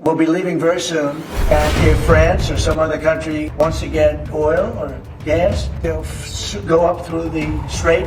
will be leaving very soon, and if France or some other country wants to get oil or gas, they'll go up through the strait.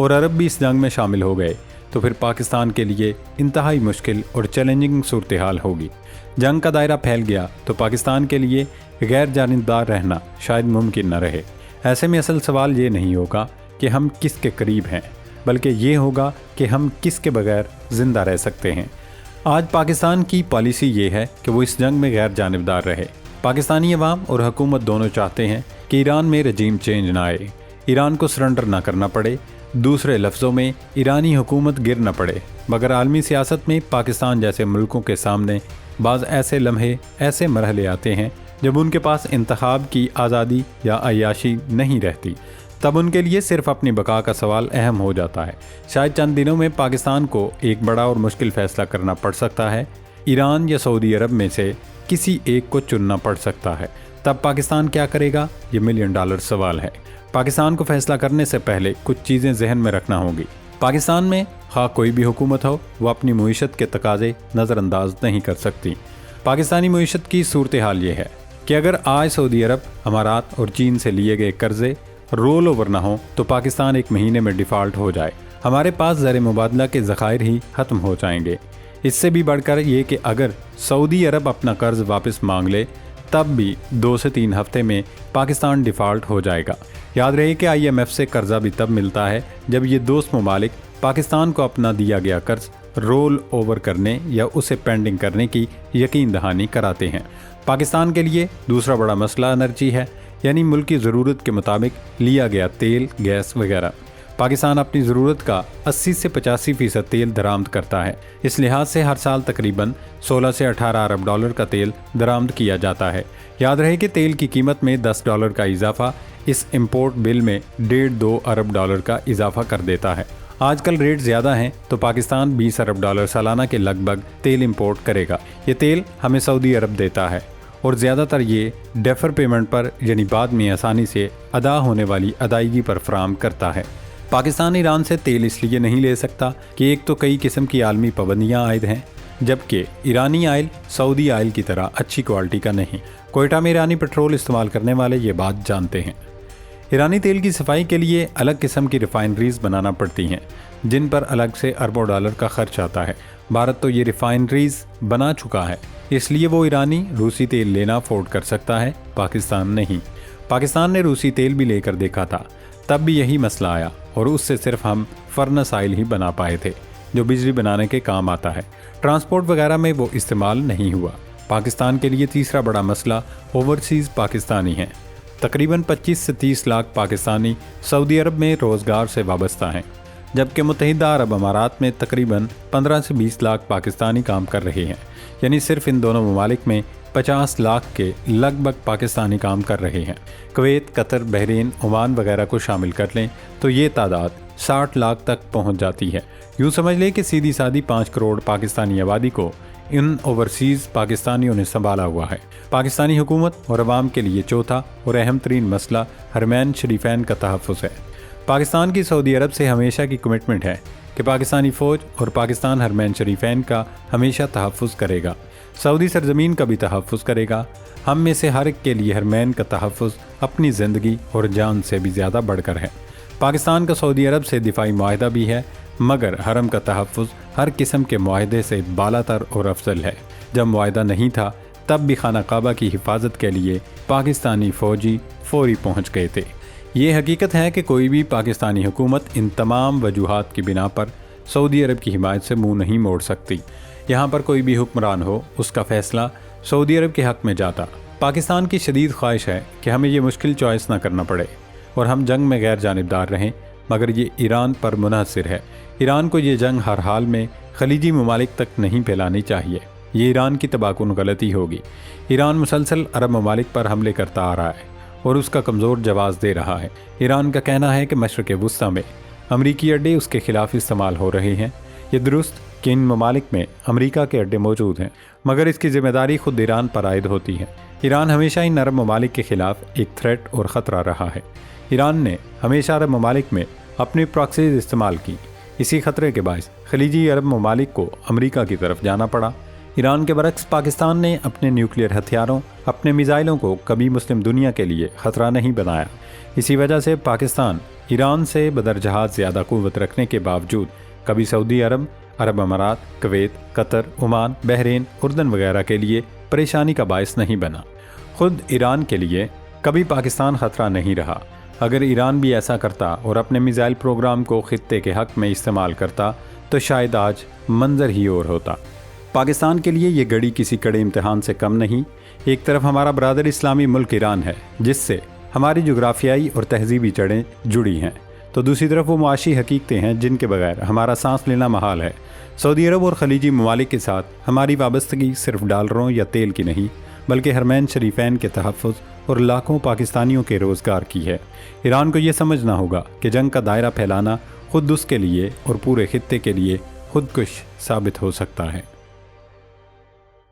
اور عرب بھی اس جنگ میں شامل ہو گئے تو پھر پاکستان کے لیے انتہائی مشکل اور چیلنجنگ صورتحال ہوگی۔ جنگ کا دائرہ پھیل گیا تو پاکستان کے لیے غیر جانبدار رہنا شاید ممکن نہ رہے۔ ایسے میں اصل سوال یہ نہیں ہوگا کہ ہم کس کے قریب ہیں، بلکہ یہ ہوگا کہ ہم کس کے بغیر زندہ رہ سکتے ہیں۔ آج پاکستان کی پالیسی یہ ہے کہ وہ اس جنگ میں غیر جانبدار رہے۔ پاکستانی عوام اور حکومت دونوں چاہتے ہیں کہ ایران میں رجیم چینج نہ آئے، ایران کو سرنڈر نہ کرنا پڑے، دوسرے لفظوں میں ایرانی حکومت گر نہ پڑے۔ مگر عالمی سیاست میں پاکستان جیسے ملکوں کے سامنے بعض ایسے لمحے، ایسے مرحلے آتے ہیں جب ان کے پاس انتخاب کی آزادی یا عیاشی نہیں رہتی، تب ان کے لیے صرف اپنی بقا کا سوال اہم ہو جاتا ہے۔ شاید چند دنوں میں پاکستان کو ایک بڑا اور مشکل فیصلہ کرنا پڑ سکتا ہے، ایران یا سعودی عرب میں سے کسی ایک کو چننا پڑ سکتا ہے۔ تب پاکستان کیا کرے گا؟ یہ $1 ملین سوال ہے۔ پاکستان کو فیصلہ کرنے سے پہلے کچھ چیزیں ذہن میں رکھنا ہوگی۔ پاکستان میں خواہ کوئی بھی حکومت ہو، وہ اپنی معیشت کے تقاضے نظر انداز نہیں کر سکتی۔ پاکستانی معیشت کی صورتحال یہ ہے کہ اگر آج سعودی عرب، امارات اور چین سے لیے گئے قرضے رول اوور نہ ہوں تو پاکستان 1 مہینے میں ڈیفالٹ ہو جائے۔ ہمارے پاس زر مبادلہ کے ذخائر ہی ختم ہو جائیں گے۔ اس سے بھی بڑھ کر یہ کہ اگر سعودی عرب اپنا قرض واپس مانگ لے تب بھی 2 سے 3 ہفتے میں پاکستان ڈیفالٹ ہو جائے گا۔ یاد رہے کہ IMF سے قرضہ بھی تب ملتا ہے جب یہ دوست ممالک پاکستان کو اپنا دیا گیا قرض رول اوور کرنے یا اسے پینڈنگ کرنے کی یقین دہانی کراتے ہیں۔ پاکستان کے لیے دوسرا بڑا مسئلہ انرجی ہے، یعنی ملک کی ضرورت کے مطابق لیا گیا تیل، گیس وغیرہ۔ پاکستان اپنی ضرورت کا 80 سے 85% تیل درآمد کرتا ہے۔ اس لحاظ سے ہر سال تقریباً 16 سے 18 ارب ڈالر کا تیل درآمد کیا جاتا ہے۔ یاد رہے کہ تیل کی قیمت میں $10 کا اضافہ اس امپورٹ بل میں $1.5-2 ارب ڈالر کا اضافہ کر دیتا ہے۔ آج کل ریٹ زیادہ ہیں تو پاکستان $20 ارب سالانہ کے لگ بھگ تیل امپورٹ کرے گا۔ یہ تیل ہمیں سعودی عرب دیتا ہے اور زیادہ تر یہ ڈیفر پیمنٹ پر، یعنی بعد میں آسانی سے ادا ہونے والی ادائیگی پر فراہم کرتا ہے۔ پاکستان ایران سے تیل اس لیے نہیں لے سکتا کہ ایک تو کئی قسم کی عالمی پابندیاں عائد ہیں، جبکہ ایرانی آئل سعودی آئل کی طرح اچھی کوالٹی کا نہیں۔ کوئٹہ میں ایرانی پیٹرول استعمال کرنے والے یہ بات جانتے ہیں۔ ایرانی تیل کی صفائی کے لیے الگ قسم کی ریفائنریز بنانا پڑتی ہیں جن پر الگ سے اربوں ڈالر کا خرچ آتا ہے۔ بھارت تو یہ ریفائنریز بنا چکا ہے، اس لیے وہ ایرانی روسی تیل لینا افورڈ کر سکتا ہے، پاکستان نہیں۔ پاکستان نے روسی تیل بھی لے کر دیکھا تھا، تب بھی یہی مسئلہ آیا اور اس سے صرف ہم فرنس آئل ہی بنا پائے تھے جو بجلی بنانے کے کام آتا ہے۔ ٹرانسپورٹ وغیرہ میں وہ استعمال نہیں ہوا۔ پاکستان کے لیے تیسرا بڑا مسئلہ اوورسیز پاکستانی ہیں۔ تقریباً 25 سے 30 لاکھ پاکستانی سعودی عرب میں روزگار سے وابستہ ہیں، جبکہ متحدہ عرب امارات میں تقریباً 15 سے 20 لاکھ پاکستانی کام کر رہے ہیں۔ یعنی صرف ان دونوں ممالک میں 50 لاکھ کے لگ بھگ پاکستانی کام کر رہے ہیں۔ کویت، قطر، بحرین، عمان وغیرہ کو شامل کر لیں تو یہ تعداد 60 لاکھ تک پہنچ جاتی ہے۔ یوں سمجھ لیں کہ سیدھی سادھی 5 کروڑ پاکستانی آبادی کو ان اوورسیز پاکستانیوں نے سنبھالا ہوا ہے۔ پاکستانی حکومت اور عوام کے لیے چوتھا اور اہم ترین مسئلہ حرمین شریفین کا تحفظ ہے۔ پاکستان کی سعودی عرب سے ہمیشہ کی کمٹمنٹ ہے کہ پاکستانی فوج اور پاکستان حرمین شریفین کا ہمیشہ تحفظ کرے گا، سعودی سرزمین کا بھی تحفظ کرے گا۔ ہم میں سے ہر ایک کے لیے حرمین کا تحفظ اپنی زندگی اور جان سے بھی زیادہ بڑھ کر ہے۔ پاکستان کا سعودی عرب سے دفاعی معاہدہ بھی ہے، مگر حرم کا تحفظ ہر قسم کے معاہدے سے بالا تر اور افضل ہے۔ جب معاہدہ نہیں تھا تب بھی خانہ کعبہ کی حفاظت کے لیے پاکستانی فوجی فوری پہنچ گئے تھے۔ یہ حقیقت ہے کہ کوئی بھی پاکستانی حکومت ان تمام وجوہات کی بنا پر سعودی عرب کی حمایت سے منہ نہیں موڑ سکتی۔ یہاں پر کوئی بھی حکمران ہو، اس کا فیصلہ سعودی عرب کے حق میں جاتا۔ پاکستان کی شدید خواہش ہے کہ ہمیں یہ مشکل چوائس نہ کرنا پڑے اور ہم جنگ میں غیر جانبدار رہیں، مگر یہ ایران پر منحصر ہے۔ ایران کو یہ جنگ ہر حال میں خلیجی ممالک تک نہیں پھیلانی چاہیے، یہ ایران کی تباہ کن غلطی ہوگی۔ ایران مسلسل عرب ممالک پر حملے کرتا آ رہا ہے اور اس کا کمزور جواز دے رہا ہے۔ ایران کا کہنا ہے کہ مشرق وسطیٰ میں امریکی اڈے اس کے خلاف استعمال ہو رہے ہیں۔ یہ درست کہ ان ممالک میں امریکہ کے اڈے موجود ہیں، مگر اس کی ذمہ داری خود ایران پر عائد ہوتی ہے۔ ایران ہمیشہ ان عرب ممالک کے خلاف ایک تھریٹ اور خطرہ رہا ہے۔ ایران نے ہمیشہ عرب ممالک میں اپنی پراکسیز استعمال کی، اسی خطرے کے باعث خلیجی عرب ممالک کو امریکہ کی طرف جانا پڑا۔ ایران کے برعکس پاکستان نے اپنے نیوکلیئر ہتھیاروں، اپنے میزائلوں کو کبھی مسلم دنیا کے لیے خطرہ نہیں بنایا۔ اسی وجہ سے پاکستان ایران سے بدر جہاز زیادہ قوت رکھنے کے باوجود کبھی سعودی عرب، عرب امارات، کویت، قطر، عمان، بحرین، اردن وغیرہ کے لیے پریشانی کا باعث نہیں بنا۔ خود ایران کے لیے کبھی پاکستان خطرہ نہیں رہا۔ اگر ایران بھی ایسا کرتا اور اپنے میزائل پروگرام کو خطے کے حق میں استعمال کرتا تو شاید آج منظر ہی اور ہوتا۔ پاکستان کے لیے یہ گھڑی کسی کڑے امتحان سے کم نہیں۔ ایک طرف ہمارا برادر اسلامی ملک ایران ہے جس سے ہماری جغرافیائی اور تہذیبی جڑیں جڑی ہیں، تو دوسری طرف وہ معاشی حقیقتیں ہیں جن کے بغیر ہمارا سانس لینا محال ہے۔ سعودی عرب اور خلیجی ممالک کے ساتھ ہماری وابستگی صرف ڈالروں یا تیل کی نہیں بلکہ حرمین شریفین کے تحفظ اور لاکھوں پاکستانیوں کے روزگار کی ہے۔ ایران کو یہ سمجھنا ہوگا کہ جنگ کا دائرہ پھیلانا خود اس کے لیے اور پورے خطے کے لیے خودکش ثابت ہو سکتا ہے۔